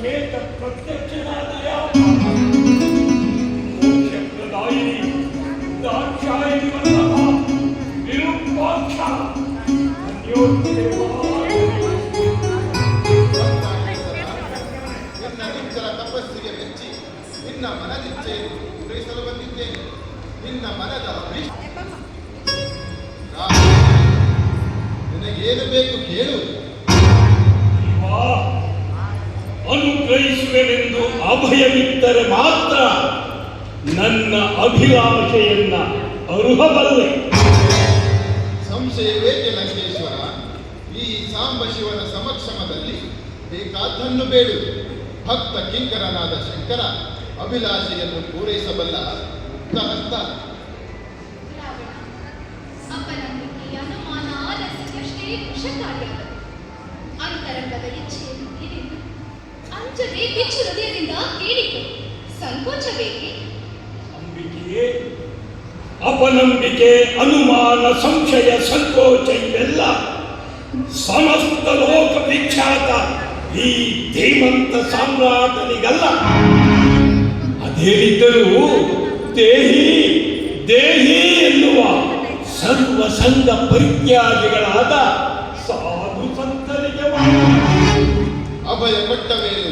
ಸಮೇತ ಪ್ರತ್ಯಕ್ಷನಾದ ಮೋಕ್ಷಪ್ರದಾಯಿನಿ ದಾಕ್ಷಾಯಿಣಿ ವಲ್ಲಭ ವಿರೂಪಾಕ್ಷ ನಿನ್ನ ತಪಸ್ಸಿಗೆ ಮೆಚ್ಚಿ ನಿನ್ನ ಮನದಿಚ್ಛೆಯನ್ನು ಪೂರೈಸಲು ಬಂದಿದ್ದೇನೆ. ನಿನ್ನ ಮನದ ನಿನಗೇನು ಬೇಕು ಕೇಳು. ಅನುಗ್ರಹಿಸುವೆನೆಂದು ಅಭಯವಿದ್ದರೆ ಮಾತ್ರ ನನ್ನ ಅಭಿಲಾಷೆಯನ್ನ ಅರುಹಬಲ್ಲೆ. ಸಂಶಯವೇಕೆ ಲಂಕೇಶ್ವರ? ಈ ಸಾಂಬ ಶಿವನ ಸಮಕ್ಷಮದಲ್ಲಿ ಬೇಕಾದ್ದನ್ನು ಬೇಡು. ಭಕ್ತ ಕಿಂಕರನಾದ ಶಂಕರ ಅಭಿಲಾಷೆಯನ್ನು ಪೂರೈಸಬಲ್ಲ ಮುಕ್ತಹಸ್ತ. ಅನುಮಾನ ಆಲಸ್ಯಷ್ಟೇ ವಿಷಕಾರಿಯಾಗದು. ಅಂತರಂಗದ ಇಚ್ಛೆಯನ್ನು ನೀಡಿದ್ದು ಅಂಜದೆ ಬಿಚ್ಚು ಹೃದಯದಿಂದ ಕೇಳಿತು. ಸಂಕೋಚ ಬೇಕೆ? ಅಂಬಿಕೆಯೇ, ಅಪನಂಬಿಕೆ, ಅನುಮಾನ, ಸಂಶಯ, ಸಂಕೋಚ ಇವೆಲ್ಲ ಸಮಸ್ತ ಲೋಕ ವಿಖ್ಯಾತ ಈ ಧೀಮಂತ ಸಾಮ್ರಾಟನಿಗಲ್ಲ. ಅದೇನಿದ್ದರೂ ದೇಹಿ ದೇಹಿ ಎನ್ನುವ ಸರ್ವ ಸಂಘ ಪರಿತ್ಯಾಗಿಗಳಾದ ಸಾಧು ಸಂತರಿಗೆ ಅಭಯ ಕೊಟ್ಟ ಮೇಲೆ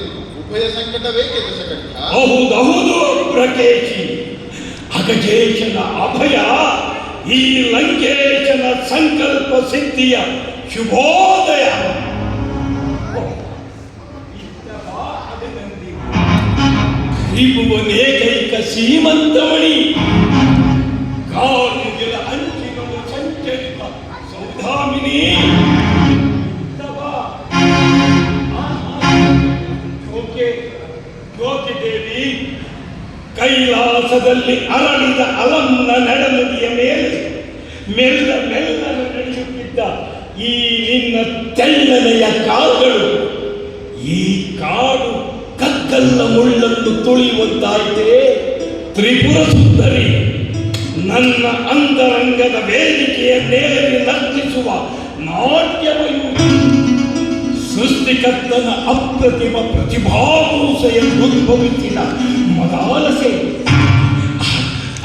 ಉಭಯ ಸಂಕಟವೇಕೆ ದಶಕಂಠ? ಹೌದೌದು ಪ್ರಕೇಶಿ. ಅಗಜೇಶನ ಅಭಯ ಈ ಲಂಕೇಶನ ಸಂಕಲ್ಪ ಸಿದ್ಧಿಯ ಶುಭೋದಯ. ತ್ರಿಭುವನೇಕೈಕ ಸೀಮಂತಮಣಿ ಕಾಲುಗೆಲ ಅಂಚಿಗಳು ಸಂಚರಿತ ಸೌಧಾಮಿನಿ. ಜ್ಯೋತಿದೇವಿ ಕೈಲಾಸದಲ್ಲಿ ಅರಳಿದ ಅಲಂನ ನಡನುಡಿಯ ಮೇಲೆ ಮೆಲ್ಲ ಮೆಲ್ಲನೆ ನಡೆಯುತ್ತಿದ್ದ ಈ ನಿನ್ನ ತೆಳ್ಳನೆಯ ಕಾಲುಗಳು ಈ ಕಾಡು ಕಗ್ಗಲ್ಲ ಮುಳ್ಳನ್ನು ತುಳಿಯುವಂತಾಯಿತೆ. ತ್ರಿಪುರ ಸುಂದರಿ, ನನ್ನ ಅಂತರಂಗದ ವೇದಿಕೆಯನ್ನೇರಿ ನರ್ತಿಸುವ ನಾಟ್ಯಮಯೂರಿ, ಸೃಷ್ಟಿಕರ್ತನ ಅಪ್ರತಿಮ ಪ್ರತಿಭಾಪೂಸೆಯನ್ನು ಉದ್ಭವಿಸಿದ ಮದಾಲಸೆ.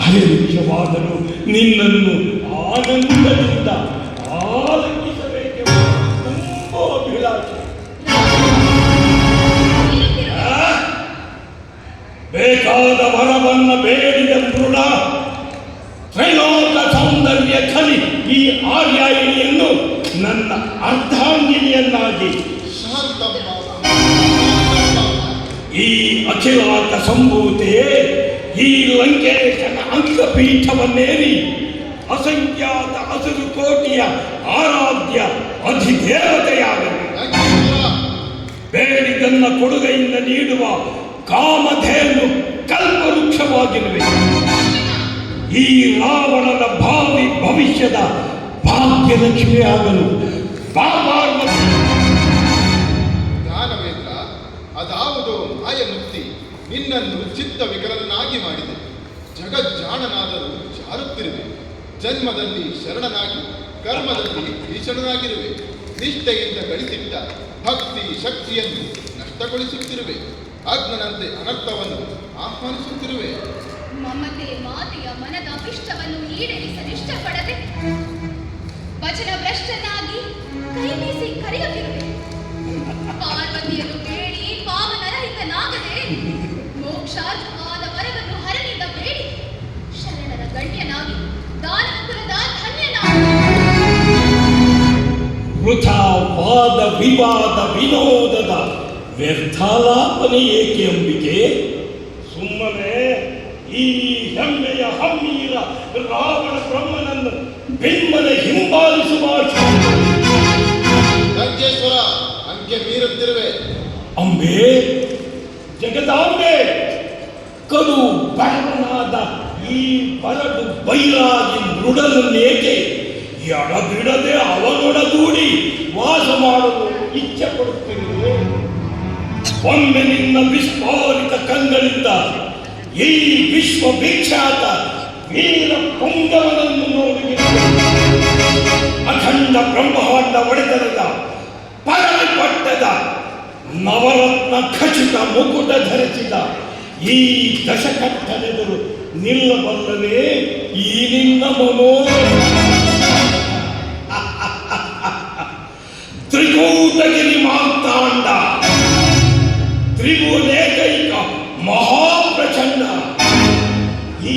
ಅದೇ ಮುಖ್ಯವಾದರೂ ನಿನ್ನನ್ನು ಆನಂದದಿಂದ ಆಲಂಗಿಸಬೇಕೆಂಬ ತುಂಬ ಅಭಿಲಾಷೆ. ಬೇಕಾದ ವರವನ್ನ ಬೇಡಿದ ಮೃಡ ತ್ರೈಲೋಕ ಸೌಂದರ್ಯ ಖಲಿ ಈ ಆರ್ಯಾಯಿನಿಯನ್ನು ನನ್ನ ಅರ್ಧಾಂಗಿನಿಯನ್ನಾಗಿ ಈ ಅಖಿಲಾಕ ಸಂಭೂತೆಯೇ ಈ ಲಂಕೇಶನ ಅಂಗಪೀಠವನ್ನೇರಿ ಅಸಂಖ್ಯಾತ ಹಸಿರು ಕೋಟಿಯ ಆರಾಧ್ಯ ಅಧಿದೇವತೆಯಾಗಲಿ. ಬೇಡಿದನ್ನ ಕೊಡುಗೆಯಿಂದ ನೀಡುವ ಕಾಮಧೇನು ಕಲ್ಪವೃಕ್ಷವಾಗಿರುವೆ. ಈ ರಾವಣನ ಭಾವಿ ಭವಿಷ್ಯದ ಭಾಗ್ಯಲಕ್ಷ್ಮಿಯಾಗಲು ಜ್ಞಾನವೇಂದ್ರ, ಅದಾವುದೋ ಮಾಯಮುಕ್ತಿ ನಿನ್ನನ್ನು ಚಿತ್ತ ವಿಕಲನಾಗಿ ಮಾಡಿದೆ. ಜಗಜ್ಜಾಣನಾದರೂ ಜಾರುತ್ತಿರುವೆ. ಜನ್ಮದಲ್ಲಿ ಶರಣನಾಗಿ ಕರ್ಮದಲ್ಲಿ ಭೀಷಣನಾಗಿರುವೆ. ನಿಷ್ಠೆಯಿಂದ ಗಳಿಸಿಟ್ಟ ಭಕ್ತಿ ಶಕ್ತಿಯನ್ನು ನಷ್ಟಗೊಳಿಸುತ್ತಿರುವೆ. ಅಗ್ನನಂತೆ ಅನರ್ಥವನ್ನು ಆಹ್ವಾನಿಸುತ್ತಿರುವೆ. ಮಮತೆ ಮಾತೆಯ ಮನದ ಇಷ್ಟವನ್ನು ಈಡೇರಿಸಲಿಷ್ಟಪಡದೆ ವಚನ ಭ್ರಷ್ಟನಾಗಿ ಕೈ ಬೀಸಿ ಕರೆಯುತ್ತಿರುವೆ. ಪಾರ್ವತಿಯನ್ನು ಬೇಡಿ ಪಾವನರಹಿತನಾಗದೆ ಮೋಕ್ಷಾರ್ಹವಾದ ವರವನ್ನು ಹರನಿಂದ ಬೇಡಿ ಶರಣರ ಗಣ್ಯನಾಗಿ ದಾನಕುಲದ ಧನ್ಯನಾಗಿ ವೃಥಾ ವಾದ ವಿವಾದ ವಿನೋದದ ವ್ಯರ್ಥಾಲಾಪನೆ ಏಕೆ ಅಂಬಿಕೆ? ಸುಮ್ಮನೆ ಈ ಹೆಮ್ಮೆಯ ಹಮ್ಮೀರ ರಾವಣ ಬ್ರಹ್ಮನನ್ನು ಬೆಮ್ಮನೆ ಹಿಂಬಾಲಿಸುವ ಲಂಕೇಶ್ವರ ಅಂಕೆ ಮೀರುತ್ತಿರುವೆ. ಅಂಬೆ, ಜಗದಾಂಬೆ, ಕಡು ಬಡವನಾದ ಈ ಬರಡು ಬೈರಾಗಿ ಮೃಡನನ್ನೇಕೆ ಎಡಬಿಡದೆ ಅವನೊಡಗೂಡಿ ವಾಸ ಮಾಡಲು ಇಚ್ಛೆ ಪಡುತ್ತಿರುವೆ? ಒಮ್ಮೆ ನಿನ್ನ ವಿಸ್ಫೋರಿತ ಕಂಗಳಿಂದ ಈ ವಿಶ್ವವಿಖ್ಯಾತ ವೀರ ಪುಂಗವನನ್ನು ನೋಡಿದರೆ ಅಖಂಡ ಬ್ರಹ್ಮಾಂಡ ಒಡೆತನದ ಪರಮಪಟ್ಟದ ನವರತ್ನ ಖಚಿತ ಮುಕುಟ ಧರಿಸಿದ ಈ ದಶಕಂಠನೆದುರು ನಿಲ್ಲಬಲ್ಲವೇ ಈ ನಿನ್ನ ಮನೋ ತ್ರಿಕೂಟಗಿರಿ ಮಾರ್ತಾಂಡ ತ್ರಿಭುವನೇಕೈಕ ಮಹಾಪ್ರಚಂಡ ಈ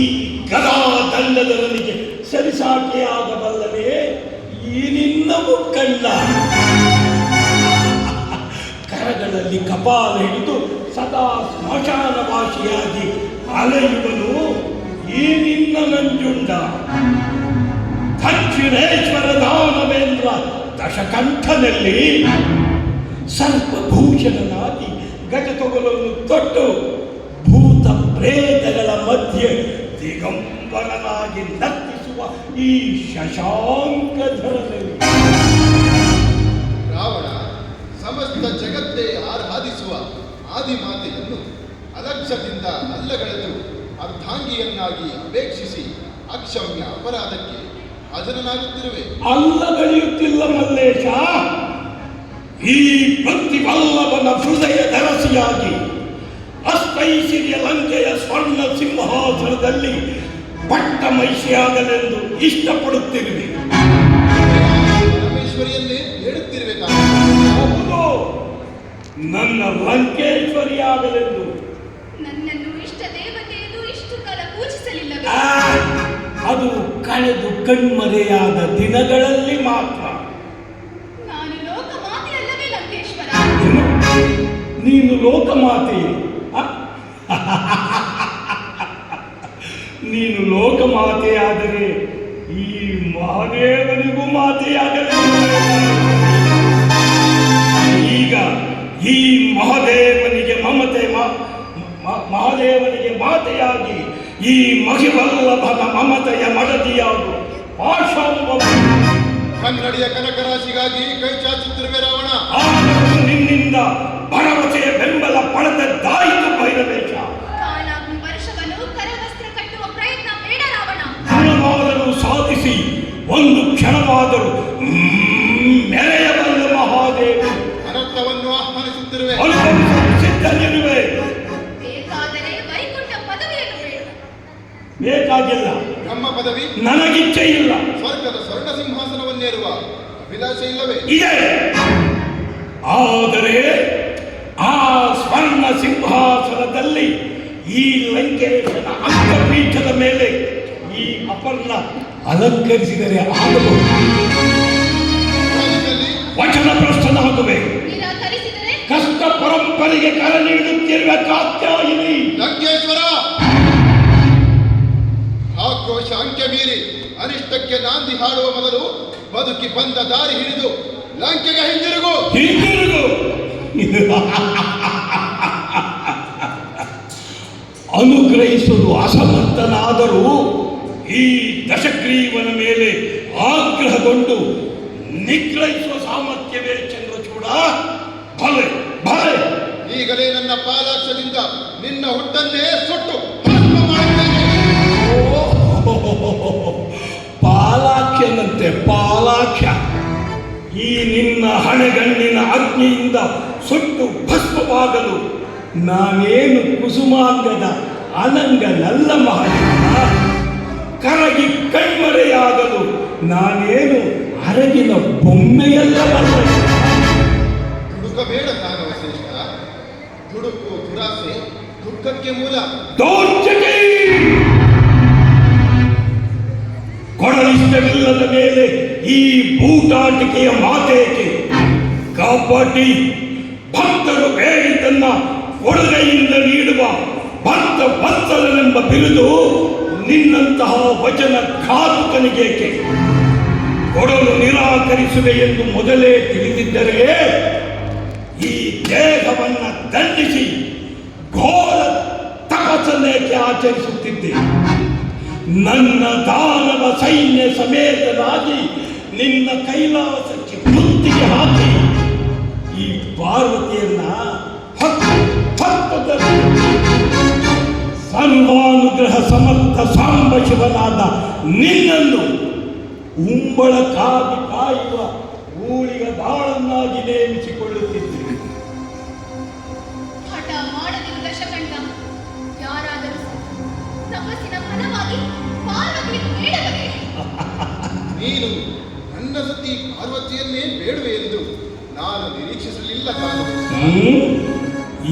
ಗದಾ ದಂಡದವನಿಗೆ ಸರಿಸಾಟಿಯಾಗಬಲ್ಲವೇ ಈ ನಿನ್ನ ಮುಖಂಡ ಕರಗಳಲ್ಲಿ ಕಪಾಲ ಹಿಡಿದು ಸದಾ ಸ್ಮಶಾನವಾಸಿಯಾಗಿ ಅಲೆಯುವನು ಈ ನಿನ್ನ ನಂಜುಂಡ ದಕ್ಷಿಣೇಶ್ವರ ದಾನವೇಂದ್ರ ದಶಕಂಠನಲ್ಲಿ ಸರ್ಪಭೂಷಣನಾಗಿ ಗಜತೊಗಲನ್ನು ತೊಟ್ಟು ಭೂತ ಪ್ರೇತಗಳ ಮಧ್ಯೆ ದಿಗಂಬರನಾಗಿ ನರ್ತಿಸುವ ಈ ಶಶಾಂಕಧರನಲ್ಲಿ ರಾವಣ ಸಮಸ್ತ ಜಗತ್ತೇ ಆರಾಧಿಸುವ ಆದಿಮಾತೆಯನ್ನು ಅಲಕ್ಷ್ಯದಿಂದ ಅಲ್ಲಗಳೆದು ಅರ್ಧಾಂಗಿಯನ್ನಾಗಿ ಅಪೇಕ್ಷಿಸಿ ಅಕ್ಷಮ್ಯ ಅಪರಾಧಕ್ಕೆ ಹಾಜರನಾಗುತ್ತಿರುವೆ. ಅಲ್ಲಗಳೆಯುತ್ತಿಲ್ಲ ಮಲ್ಲೇಶ. ಈ ಪ್ರತಿವಲ್ಲಭನ ಹೃದಯ ಧರಸಿಯಾಗಿ ಅಷ್ಟೈಸಿರಿಯ ಲಂಕೆಯ ಸ್ವರ್ಣ ಸಿಂಹಾಸನದಲ್ಲಿ ಪಟ್ಟ ಮೈಷಿಯಾಗಲೆಂದು ಇಷ್ಟಪಡುತ್ತಿರುವೆ. ಪರಮೇಶ್ವರಿಯನ್ನೇ ಹೇಳುತ್ತಿರುವೆ. ಹೌದು, ನನ್ನ ಲಂಕೇಶ್ವರಿಯಾಗಲೆಂದು. ನನ್ನನ್ನು ಇಷ್ಟ ದೇವತೆಯನ್ನು ಇಷ್ಟು ಕಾಲ ಪೂಜಿಸಲಿಲ್ಲವೇ? ಅದು ಕಳೆದು ಕಣ್ಮರೆಯಾದ ದಿನಗಳಲ್ಲಿ ಮಾತ್ರ. ನಾನು ಲೋಕಮಾತೆ ಅಲ್ಲವೇ ಲಂಕೇಶ್ವರ? ನೀನು ಲೋಕಮಾತೆ. ನೀನು ಲೋಕಮಾತೆಯಾದರೆ ಈ ಮಹಾದೇವನಿಗೂ ಮಾತೆಯಾಗಲಿಲ್ಲ. ಈಗ ಈ ಮಹಾದೇವನಿಗೆ ಮಹಾದೇವನಿಗೆ ಮಾತೆಯಾಗಿ ಈ ಮಹಿವಲ್ಲಭನ ಮಮತೆಯ ಮಡದಿಯಾಗು ಆಶಾಂಬ ಕನ್ನಡಿಯ ಕನಕರಾಶಿಗಾಗಿ ಕೈ ಚಾಚುತ್ತಿರುವೆ ರಾವಣ. ನಿನ್ನಿಂದ ಭರವಸೆಯ ಬೆಂಬಲ ಪಡೆದದ್ದಾಯಿತು ಭೈರವೇಶ. ಕಾಲಾಗ್ನಿ ವರ್ಷವನ್ನು ಕರವಸ್ತ್ರ ಕಟ್ಟುವ ಪ್ರಯತ್ನ ಬೇಡ ರಾವಣ. ಕ್ಷಣವಾದರೂ ಸಾಧಿಸಿ ಒಂದು ಕ್ಷಣವಾದರೂ ಮೆರೆಯಬಲ್ಲ ಮಹಾದೇವ ಅನರ್ಥವನ್ನು ಆಹ್ವಾನಿಸುತ್ತಿರುವೆ. ಅನುಭವಿಸಲು ಸಿದ್ಧನಿರುವೆ. ಬೇಕಾದರೆ ವೈಕುಂಠ ಪದವಿಯನ್ನು ಬೇಡ. ಬೇಕಾಗಿಲ್ಲ. ಬ್ರಹ್ಮ ಪದವಿ ನನಗಿಚ್ಛೆ ಇಲ್ಲ. ಸ್ವರ್ಗದ ಸ್ವರ್ಣ ಸಿಂಹಾಸನವನ್ನೇರುವ ಅಭಿಲಾಷೆ ಇಲ್ಲವೇ? ಇದೆ. ಆದರೆ ಆ ಸ್ವರ್ಣ ಸಿಂಹಾಸನದಲ್ಲಿ ಈ ಲಂಕೇಶನ ಅಂಗಪೀಠದ ಮೇಲೆ ಈ ಅಪರ್ಣ ಅಲಂಕರಿಸಿದರೆ ಆಗಬಹುದು. ವಚನ ಪ್ರಶ್ನನಾಗುವೆ. ನಿರಾಕರಿಸಿದರೆ ಕಷ್ಟ ಪರಂಪರೆಗೆ ಕರ ನೀಡುತ್ತಿರುವ ಕಾತ್ಯಾಯಿನಿ ಲಂಕೇಶ್ವರ ಆಕ್ರೋಶ ಅಂಕೆ ಮೀರಿ ಅನಿಷ್ಟಕ್ಕೆ ನಾಂದಿ ಹಾಡುವ ಮೊದಲು ಬದುಕಿ ಬಂದ ದಾರಿ ಹಿಡಿದು ಲಂಕೆಗೆ ಹಿಂದಿರುಗು. ಅನುಗ್ರಹಿಸಲು ಅಸಮರ್ಥನಾದರೂ ಈ ದಶಗ್ರೀವನ ಮೇಲೆ ಆಗ್ರಹಗೊಂಡು ನಿಗ್ರಹಿಸುವ ಸಾಮರ್ಥ್ಯವೇ ಚಂದ್ರಚೂಡ. ಭಲೆ ಭಲೆ. ಈಗಲೇ ನನ್ನ ಪಾಲಾಕ್ಷದಿಂದ ನಿನ್ನ ಹುಟ್ಟನ್ನೇ ಸುಟ್ಟು ಭಸ್ಮ ಮಾಡುತ್ತೇನೆ. ಪಾಲಾಖ್ಯನಂತೆ ಪಾಲಾಖ್ಯ. ಈ ನಿನ್ನ ಹಣೆಗಣ್ಣಿನ ಅಗ್ನಿಯಿಂದ ಸುಟ್ಟು ಭಸ್ಮವಾಗಲು ನಾನೇನು ಕುಸುಮಾಂಗದ ಅನಂಗನಲ್ಲ ಮಹಾದೇವ. ಕರಗಿ ಕಣ್ಮರೆಯಾಗಲು ನಾನೇನು ಅರಗಿನ ಬೊಮ್ಮೆಯಲ್ಲವಲ್ಲ. ದುಡುಕಬೇಡ ಕಾಣವ ಶ್ರೇಷ್ಠ. ದುಡುಕು ದುರಾಸೆ ದುಃಖಕ್ಕೆ ಮೂಲ. ದೌರ್ಜನ್ಯ ಕೊಡಲಿಷ್ಟವಿಲ್ಲದ ಮೇಲೆ ಈ ಬೂಟಾಟಿಕೆಯ ಮಾತೇಕೆ? ಕಬಡ್ಡಿ ಭಕ್ತರು ಬೇಡಿದ್ದನ್ನ ಕೊಡುಗೆಯಿಂದ ನೀಡುವ ಭಕ್ತ ವತ್ಸಲನೆಂಬ ಬಿರುದು ನಿನ್ನಂತಹ ವಚನ ಘಾತುಕನಿಗೇಕೆ? ಕೊಡಲು ನಿರಾಕರಿಸುವೆ ಎಂದು ಮೊದಲೇ ತಿಳಿದಿದ್ದರೆ ಈ ದೇಹವನ್ನ ದಂಡಿಸಿ ಘೋರ ತಪಸ್ಸನ್ನೇಕೆ ಆಚರಿಸುತ್ತಿದ್ದೆ? ನನ್ನ ದಾನವ ಸೈನ್ಯ ಸಮೇತನಾಗಿ ನಿನ್ನ ಕೈಲಾಸಕ್ಕೆ ಮುತ್ತಿಗೆ ಹಾಕಿ ಈ ಪಾರ್ವತಿಯನ್ನ ಸರ್ವಾನುಗ್ರಹ ಸಮರ್ಥ ಸಾಂಬ ಶಿವನಾದ ನಿನ್ನನ್ನು ಉಂಬಳಕ್ಕಾಗಿ ಕಾಯುವ ಊಳಿಗ ಬಾಳನ್ನಾಗಿ ನೇಮಿಸಿಕೊಳ್ಳುತ್ತಿದ್ದೆ. ತಪಸ್ಸಿನ ಫಲವಾಗಿ ಪಾರ್ವತಿಯನ್ನು ಬೇಡವೇ? ನೀನು ನನ್ನ ಸತಿ ಪಾರ್ವತಿಯನ್ನೇ ಬೇಡುವೆ ಎಂದು ನಾನು ನಿರೀಕ್ಷಿಸಲಿಲ್ಲ ತಾನು.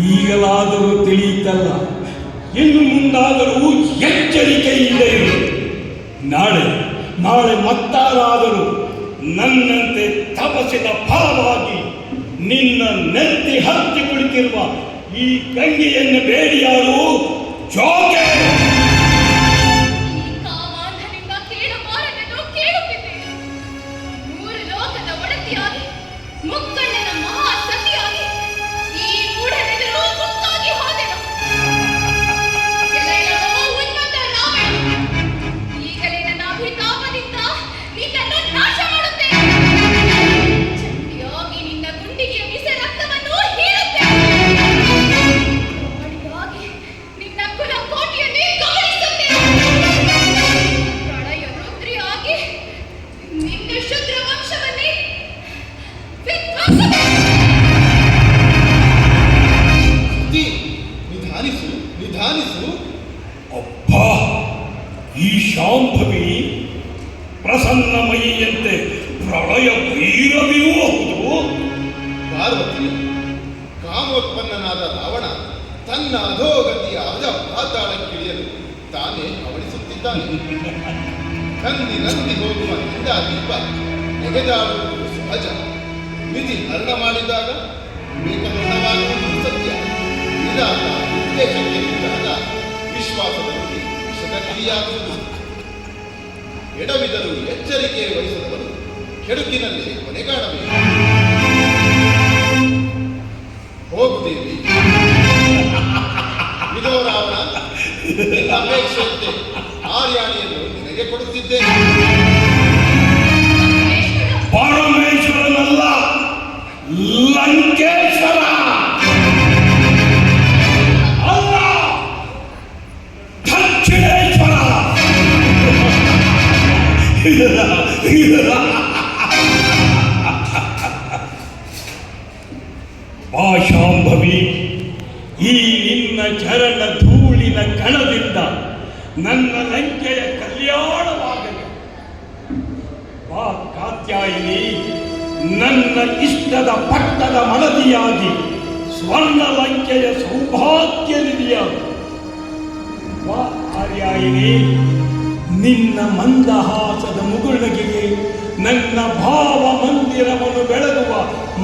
ಈಗಲಾದರೂ ತಿಳಿಯಿತಲ್ಲ, ಇನ್ನು ಮುಂದಾದರೂ ಎಚ್ಚರಿಕೆಯಿಂದ ಇರು. ನಾಳೆ ಮತ್ತಾರಾದರೂ ನನ್ನಂತೆ ತಪಸ್ಸಿನ ಫಲವಾಗಿ ನಿನ್ನ ನೆತ್ತಿ ಹತ್ತಿ ಕುಳಿತಿರುವ ಈ ಗಂಗೆಯನ್ನು ಬೇಡಿಯಾರು ಜೋಕೆ. ಈ ಕಾಮಾಂಧನಿಂದ ಕೇಳಬಾರದೆಂದು ಕೇಳುತ್ತಿದ್ದೇನೆ. ಮೂರು ಲೋಕದ ಒಡತಿಯಾಗಿ ಮುಕ್ಕಣ್ಣನ ಮಹಾ ಸತಿಯಾಗಿ ಈ ಮೂಢನೆದರು ಮುಕ್ತಾಗಿ ಹೋದೆನು. ಎಲ್ಲೆಲ್ಲವೋ ಉನ್ಮತ್ತ ರಾವಣ, ಈಗಲೇ ನನ್ನ ಅಭಿತಾಪದಿಂದ ನಿನ್ನನ್ನು ನಾಶ ಮಾಡುತ್ತೇನೆ. ಚಂಡಿಯಾಗಿ ನಿನ್ನ ಗುಂಡಿಗೆ ಬಿಸಿ ರಕ್ತವನ್ನು ಹೀರುತ್ತೇನೆ. ಪ್ರಾಣಿಯಾಗಿ ನಿನ್ನ ಕುಲ ಕೋಟೆಯನ್ನೇ ಗಮನಿಸುತ್ತೇನೆ. ಪ್ರಳಯ ರುದ್ರಿಯಾಗಿ ನಿನ್ನ ಶುದ್ರ ವಂಶವನ್ನೇ ವಿಧ್ವಂಸನೆ. ಸತಿ, ನಿಧಾನಿಸು ನಿಧಾನಿಸು. ಅಪ್ಪ, ಈ ಶಾಂಭವಿ ಪ್ರಸನ್ನಮಯಿಯಂತೆ ಪ್ರಳಯ ಭೈರವಿಯೂ ಹೌದು. ಪಾರ್ವತಿ, ಕಾಮೋತ್ಪನ್ನನಾದ ರಾವಣ ತನ್ನ ಅಧೋಗತಿಯ ಅಜ ಪಾತಾಳಕ್ಕಿಳಿಯಲು ತಾನೇ ಹವಣಿಸುತ್ತಿದ್ದಾನೆ. ನಂದಿ ಹೋಗುವ ನಿಂದ ದೀಪ ನೆಗೆದಾಡುವುದು ಸಹಜ. ವಿಧಿ ಹರಣ ಮಾಡಿದಾಗ ಮೇಕಹರಣವಾಗುವುದು ಸತ್ಯ. ವಿಧಾತ ಉದ್ದೇಶಕ್ಕೆ ನಿಂತಾಗ ವಿಶ್ವಾಸದಲ್ಲಿ ವಿಷದ ಕಿಡಿಯಾಗುವುದು. ಎಡವಿದರೂ ಎಚ್ಚರಿಕೆ ವಹಿಸಿದವರು ಕೆಡುಕಿನಲ್ಲಿ ಕೊನೆಗಾಣಬೇಕು. ಹೋಗುತ್ತೇವೆ. ಇದೋ ರಾವಣ, ನಿನ್ನ ಅಪೇಕ್ಷೆಯಂತೆ ಆರ್ಯಾಣಿಯನ್ನು ನಿನಗೆ ಕೊಡುತ್ತಿದ್ದೇನೆ. ಪರಮೇಶ್ವರನಲ್ಲ, ಲಂಕೇಶ್ವರ ಅಲ್ಲ, ದಕ್ಷಿಣೇಶ್ವರ. ಪಾಶಾಂಭವಿ, ಈ ನಿನ್ನ ಚರಣ ಧೂಳಿನ ಕಣದಿಂದ ನನ್ನ ಲಂಕೆಯ ಕಲ್ಯಾಣವಾಗಲಿ. ಬಾ ಕಾತ್ಯಾಯಿನಿ, ನನ್ನ ಇಷ್ಟದ ಪಟ್ಟದ ಮಡದಿಯಾಗಿ ಸ್ವರ್ಣ ಲಂಕೆಯ ಸೌಭಾಗ್ಯ ನಿಧಿಯಾಗಿ. ಬಾ ಆರ್ಯಾಯಿನಿ, ನಿನ್ನ ಮಂದಹಾಸದ ಮುಗುಳ್ನಗೆಗೆ ನನ್ನ ಭಾವ ಮಂದಿರವನ್ನು ಬೆಳಗುವ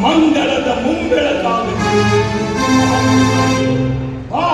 ಮಂಗಳದ ಮುಂಬೆಳಕಾಗಲಿ. ಬಾ